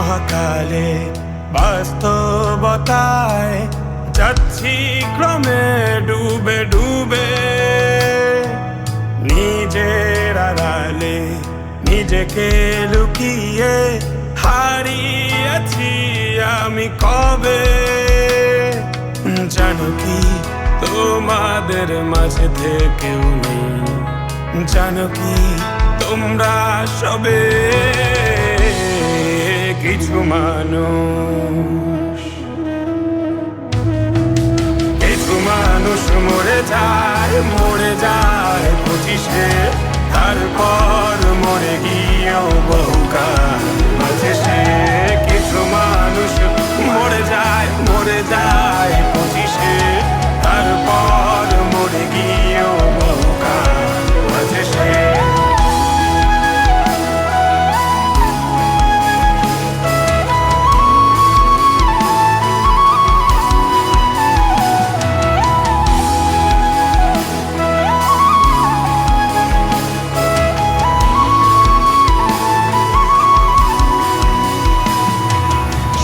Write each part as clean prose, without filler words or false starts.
মহাকালে বাস্তবতায় যাচ্ছি ক্রমে ডুবে ডুবে, নিজের আড়ালে নিজেকে লুকিয়ে হারিয়েছি আমি কবে। জানো কি তোমাদের মাঝে থেকেও নেই, জানো কি তোমরা সবে কিছু মানুষ। কিছু মানুষ মরে যায় 25-এ, তারপর মরে গিয়েও বহুকাল বাঁচে সে। কিছু মানুষ মরে যায় 25-এ, তারপর মরে গিয়েও বহুকাল বাঁচে সে।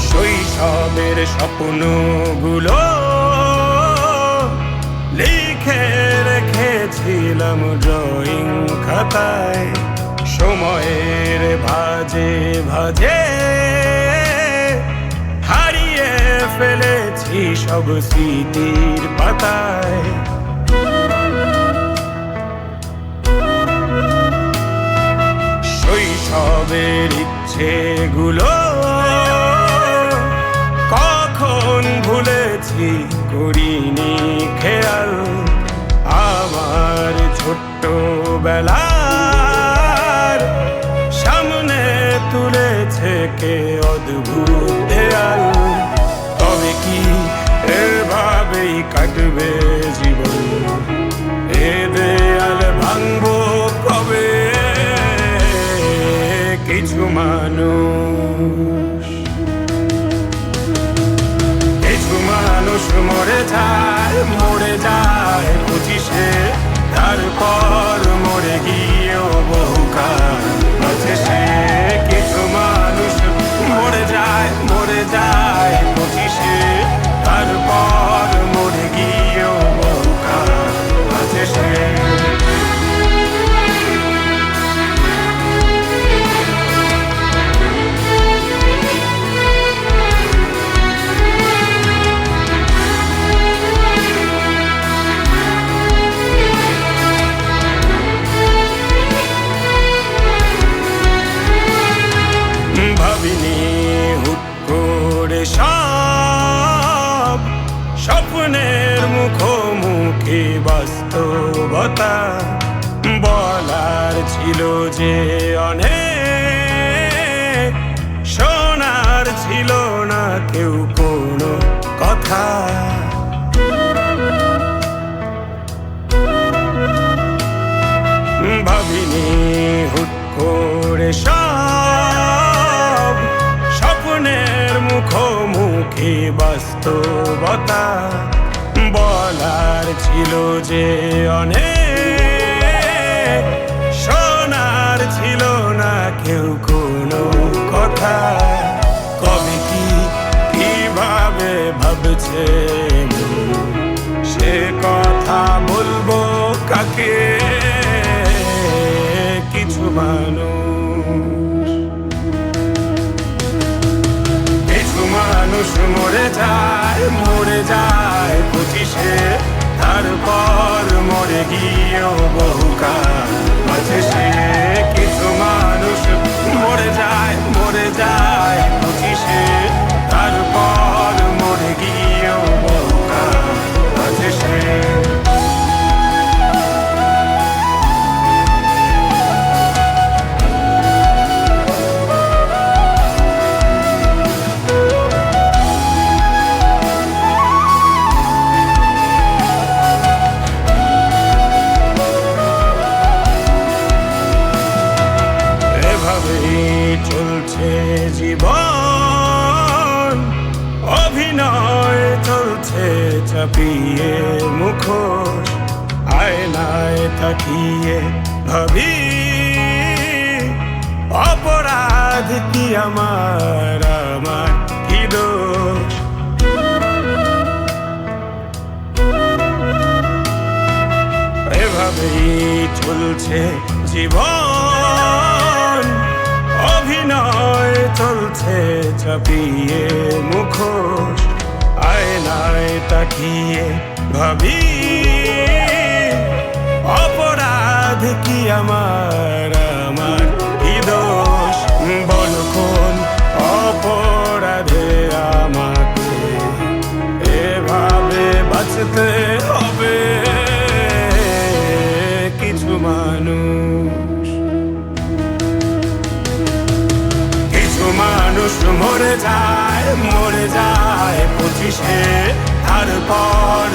শৈশবের স্বপ্নগুলো লিখে রেখেছিলাম ড্রয়িং খাতায়, সময়ের ভাজে ভাজে হারিয়ে ফেলেছি সব স্মৃতির পাতায়। শৈশবের ইচ্ছেগুলো কখন ভুলেছি করিনি খেয়াল, আমার ছোট্ট বেলার সামনে তুলেছে কে অদ্ভুত দেয়াল। তবে কি এভাবেই কাটবে জীবন, এ দেয়াল ভাঙবো কবে? কিছু মানুষ মরে যায় 25-এ, তারপর মরে গিয়েও বহুকাল বাঁচে সে। কিছু মানুষ মরে যায় 25-এ, তারপর মরে গিয়েও বহুকাল বাঁচে সে। ভাবিনি হুট করে সব স্বপ্নের মুখোমুখি বাস্তবতা, বলার ছিল যে অনেক, শোনার ছিল না কেউ কোনো কথা। ভাবিনি হুট করে সব স্বপ্নের মুখোমুখি বাস্তবতা, বলার ছিল যে অনেক, শোনার ছিল না কেউ কোনো কথা। কবে কি কিভাবে ভাবছে সে কথা বলবো কাকে? কিছু মানুষ মরে যায় 25-এ, তারপর মরে গিয়েও বহুকাল বাঁচে সে। কিছু মানুষ মরে যায় 25-এ, তারপর মরে গিয়েও বহুকাল বাঁচে সে। চলছে জীবন, অভিনয় চলছে চাপিয়ে মুখোশ, আয়নায় তাকিয়ে ভাবি অপরাধ অপরাধ কি আমার কি দোষ? এভাবেই চলছে জীবন, অভিনয় চলছে চাপিয়ে মুখোশ। আয়নায় তাকিয়ে ভাবি অপরাধ কি আমার কি দোষ? বল কোন অপরাধে আমাকে এভাবে বাঁচতে হবে? কিছু মানুষ মরে যায় 25-এ, তারপর